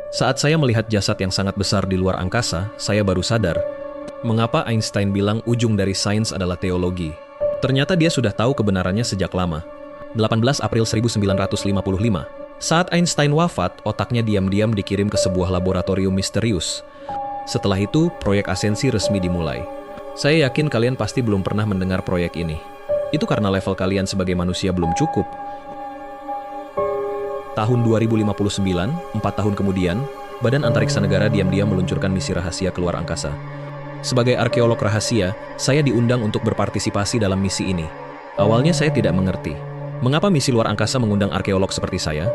Saat saya melihat jasad yang sangat besar di luar angkasa, saya baru sadar mengapa Einstein bilang ujung dari sains adalah teologi. Ternyata dia sudah tahu kebenarannya sejak lama. 18 April 1955. Saat Einstein wafat, otaknya diam-diam dikirim ke sebuah laboratorium misterius. Setelah itu, proyek Asensi resmi dimulai. Saya yakin kalian pasti belum pernah mendengar proyek ini. Itu karena level kalian sebagai manusia belum cukup. Tahun 2059, 4 tahun kemudian, Badan Antariksa Negara diam-diam meluncurkan misi rahasia keluar angkasa. Sebagai arkeolog rahasia, saya diundang untuk berpartisipasi dalam misi ini. Awalnya saya tidak mengerti, mengapa misi luar angkasa mengundang arkeolog seperti saya?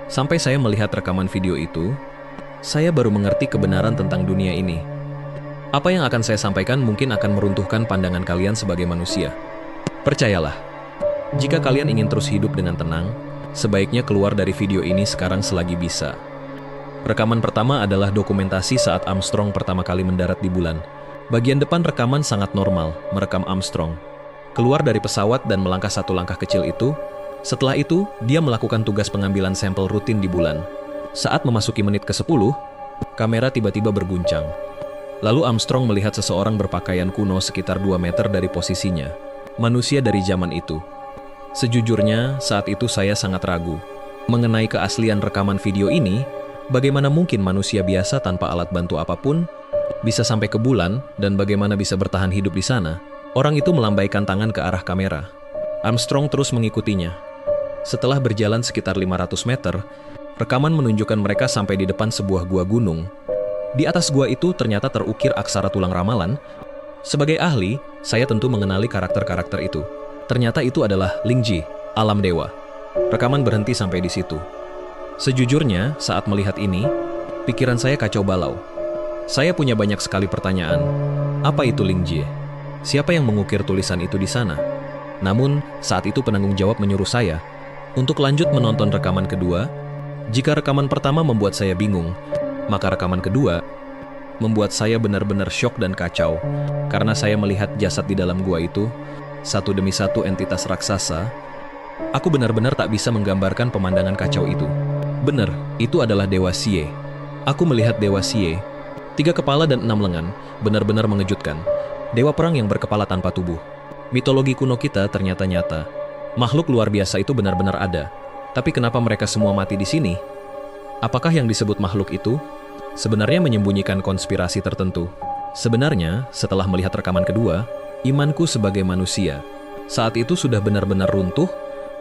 Sampai saya melihat rekaman video itu, saya baru mengerti kebenaran tentang dunia ini. Apa yang akan saya sampaikan mungkin akan meruntuhkan pandangan kalian sebagai manusia. Percayalah, jika kalian ingin terus hidup dengan tenang, sebaiknya keluar dari video ini sekarang selagi bisa. Rekaman pertama adalah dokumentasi saat Armstrong pertama kali mendarat di bulan. Bagian depan rekaman sangat normal, merekam Armstrong keluar dari pesawat dan melangkah satu langkah kecil itu. Setelah itu, dia melakukan tugas pengambilan sampel rutin di bulan. Saat memasuki menit ke-10, kamera tiba-tiba berguncang. Lalu Armstrong melihat seseorang berpakaian kuno sekitar 2 meter dari posisinya. Manusia dari zaman itu. Sejujurnya, saat itu saya sangat ragu mengenai keaslian rekaman video ini. Bagaimana mungkin manusia biasa tanpa alat bantu apapun bisa sampai ke bulan, dan bagaimana bisa bertahan hidup di sana? Orang itu melambaikan tangan ke arah kamera. Armstrong terus mengikutinya. Setelah berjalan sekitar 500 meter, rekaman menunjukkan mereka sampai di depan sebuah gua gunung. Di atas gua itu ternyata terukir aksara tulang ramalan. Sebagai ahli, saya tentu mengenali karakter-karakter itu. Ternyata itu adalah Lingji, alam dewa. Rekaman berhenti sampai di situ. Sejujurnya, saat melihat ini, pikiran saya kacau balau. Saya punya banyak sekali pertanyaan. Apa itu Lingji? Siapa yang mengukir tulisan itu di sana? Namun, saat itu penanggung jawab menyuruh saya untuk lanjut menonton rekaman kedua. Jika rekaman pertama membuat saya bingung, maka rekaman kedua membuat saya benar-benar syok dan kacau. Karena saya melihat jasad di dalam gua itu, satu demi satu entitas raksasa. Aku benar-benar tak bisa menggambarkan pemandangan kacau itu. Benar, itu adalah Dewa Xie. Aku melihat Dewa Xie, 3 kepala dan 6 lengan, benar-benar mengejutkan. Dewa perang yang berkepala tanpa tubuh. Mitologi kuno kita ternyata nyata. Makhluk luar biasa itu benar-benar ada. Tapi kenapa mereka semua mati di sini? Apakah yang disebut makhluk itu sebenarnya menyembunyikan konspirasi tertentu? Sebenarnya, setelah melihat rekaman kedua, imanku sebagai manusia saat itu sudah benar-benar runtuh.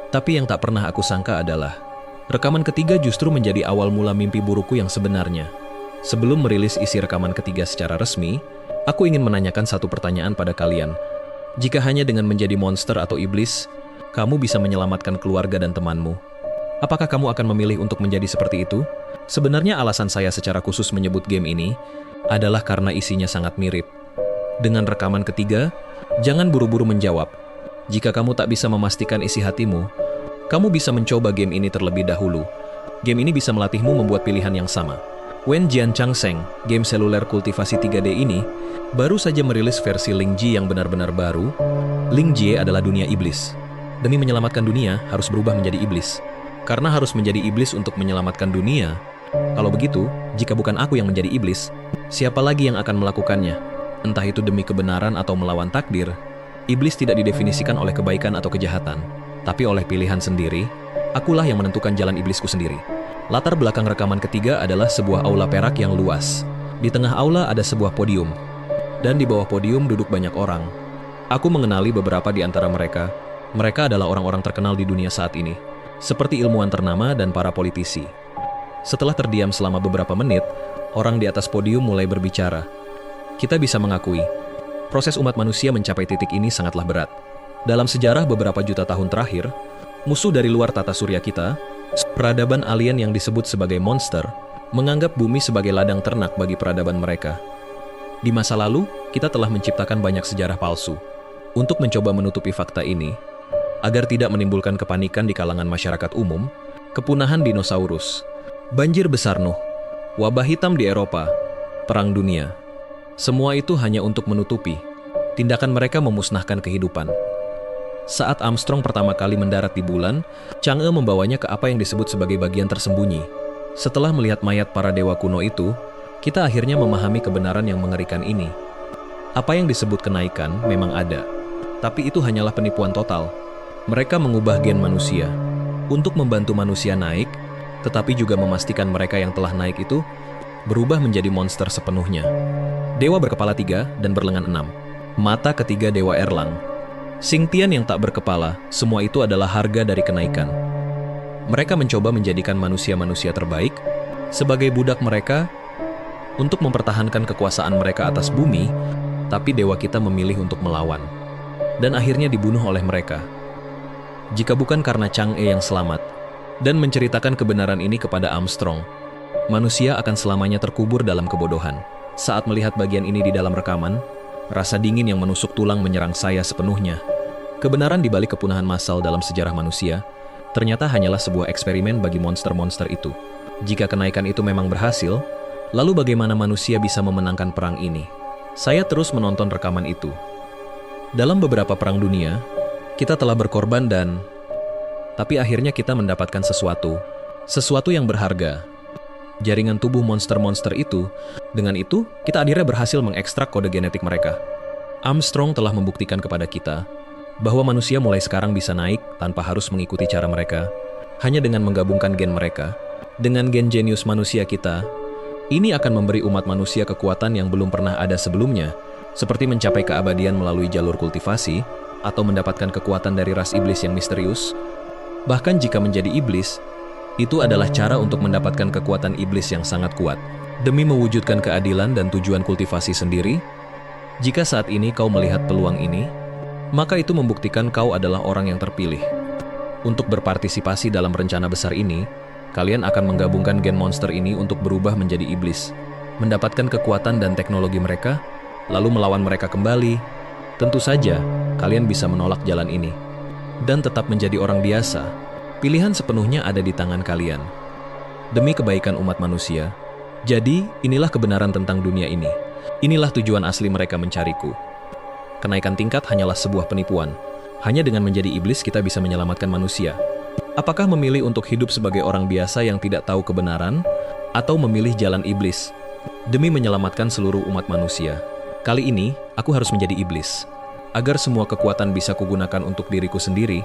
Tapi yang tak pernah aku sangka adalah rekaman ketiga justru menjadi awal mula mimpi burukku yang sebenarnya. Sebelum merilis isi rekaman ketiga secara resmi, aku ingin menanyakan satu pertanyaan pada kalian. Jika hanya dengan menjadi monster atau iblis, kamu bisa menyelamatkan keluarga dan temanmu, apakah kamu akan memilih untuk menjadi seperti itu? Sebenarnya alasan saya secara khusus menyebut game ini adalah karena isinya sangat mirip. Dengan rekaman ketiga, jangan buru-buru menjawab. Jika kamu tak bisa memastikan isi hatimu, kamu bisa mencoba game ini terlebih dahulu. Game ini bisa melatihmu membuat pilihan yang sama. Wen Jian Changseng, game seluler kultivasi 3D ini, baru saja merilis versi Lingji yang benar-benar baru. Lingji adalah dunia iblis. Demi menyelamatkan dunia, harus berubah menjadi iblis. Karena harus menjadi iblis untuk menyelamatkan dunia. Kalau begitu, jika bukan aku yang menjadi iblis, siapa lagi yang akan melakukannya? Entah itu demi kebenaran atau melawan takdir. Iblis tidak didefinisikan oleh kebaikan atau kejahatan, tapi oleh pilihan sendiri. Akulah yang menentukan jalan iblisku sendiri. Latar belakang rekaman ketiga adalah sebuah aula perak yang luas. Di tengah aula ada sebuah podium, dan di bawah podium duduk banyak orang. Aku mengenali beberapa di antara mereka. Mereka adalah orang-orang terkenal di dunia saat ini, seperti ilmuwan ternama dan para politisi. Setelah terdiam selama beberapa menit, orang di atas podium mulai berbicara. Kita bisa mengakui, proses umat manusia mencapai titik ini sangatlah berat. Dalam sejarah beberapa juta tahun terakhir, musuh dari luar tata surya kita, peradaban alien yang disebut sebagai monster, menganggap bumi sebagai ladang ternak bagi peradaban mereka. Di masa lalu, kita telah menciptakan banyak sejarah palsu. Untuk mencoba menutupi fakta ini, agar tidak menimbulkan kepanikan di kalangan masyarakat umum, kepunahan dinosaurus, banjir besar Nuh, wabah hitam di Eropa, perang dunia, semua itu hanya untuk menutupi tindakan mereka memusnahkan kehidupan. Saat Armstrong pertama kali mendarat di bulan, Chang'e membawanya ke apa yang disebut sebagai bagian tersembunyi. Setelah melihat mayat para dewa kuno itu, kita akhirnya memahami kebenaran yang mengerikan ini. Apa yang disebut kenaikan memang ada, tapi itu hanyalah penipuan total. Mereka mengubah gen manusia untuk membantu manusia naik, tetapi juga memastikan mereka yang telah naik itu berubah menjadi monster sepenuhnya. Dewa berkepala 3 dan berlengan 6. Mata ketiga Dewa Erlang. Xingtian yang tak berkepala, semua itu adalah harga dari kenaikan. Mereka mencoba menjadikan manusia-manusia terbaik sebagai budak mereka untuk mempertahankan kekuasaan mereka atas bumi, tapi dewa kita memilih untuk melawan. Dan akhirnya dibunuh oleh mereka. Jika bukan karena Chang'e yang selamat dan menceritakan kebenaran ini kepada Armstrong, manusia akan selamanya terkubur dalam kebodohan. Saat melihat bagian ini di dalam rekaman, rasa dingin yang menusuk tulang menyerang saya sepenuhnya. Kebenaran di balik kepunahan massal dalam sejarah manusia ternyata hanyalah sebuah eksperimen bagi monster-monster itu. Jika kenaikan itu memang berhasil, lalu bagaimana manusia bisa memenangkan perang ini? Saya terus menonton rekaman itu. Dalam beberapa perang dunia, kita telah berkorban tapi akhirnya kita mendapatkan sesuatu yang berharga. Jaringan tubuh monster-monster itu, dengan itu, kita akhirnya berhasil mengekstrak kode genetik mereka. Armstrong telah membuktikan kepada kita bahwa manusia mulai sekarang bisa naik tanpa harus mengikuti cara mereka, hanya dengan menggabungkan gen mereka dengan gen jenius manusia kita. Ini akan memberi umat manusia kekuatan yang belum pernah ada sebelumnya, seperti mencapai keabadian melalui jalur kultivasi, atau mendapatkan kekuatan dari ras iblis yang misterius. Bahkan jika menjadi iblis, itu adalah cara untuk mendapatkan kekuatan iblis yang sangat kuat. Demi mewujudkan keadilan dan tujuan kultivasi sendiri, jika saat ini kau melihat peluang ini, maka itu membuktikan kau adalah orang yang terpilih. Untuk berpartisipasi dalam rencana besar ini, kalian akan menggabungkan gen monster ini untuk berubah menjadi iblis, mendapatkan kekuatan dan teknologi mereka, lalu melawan mereka kembali. Tentu saja, kalian bisa menolak jalan ini dan tetap menjadi orang biasa. Pilihan sepenuhnya ada di tangan kalian. Demi kebaikan umat manusia. Jadi, inilah kebenaran tentang dunia ini. Inilah tujuan asli mereka mencariku. Kenaikan tingkat hanyalah sebuah penipuan. Hanya dengan menjadi iblis kita bisa menyelamatkan manusia. Apakah memilih untuk hidup sebagai orang biasa yang tidak tahu kebenaran, atau memilih jalan iblis demi menyelamatkan seluruh umat manusia? Kali ini, aku harus menjadi iblis. Agar semua kekuatan bisa kugunakan untuk diriku sendiri,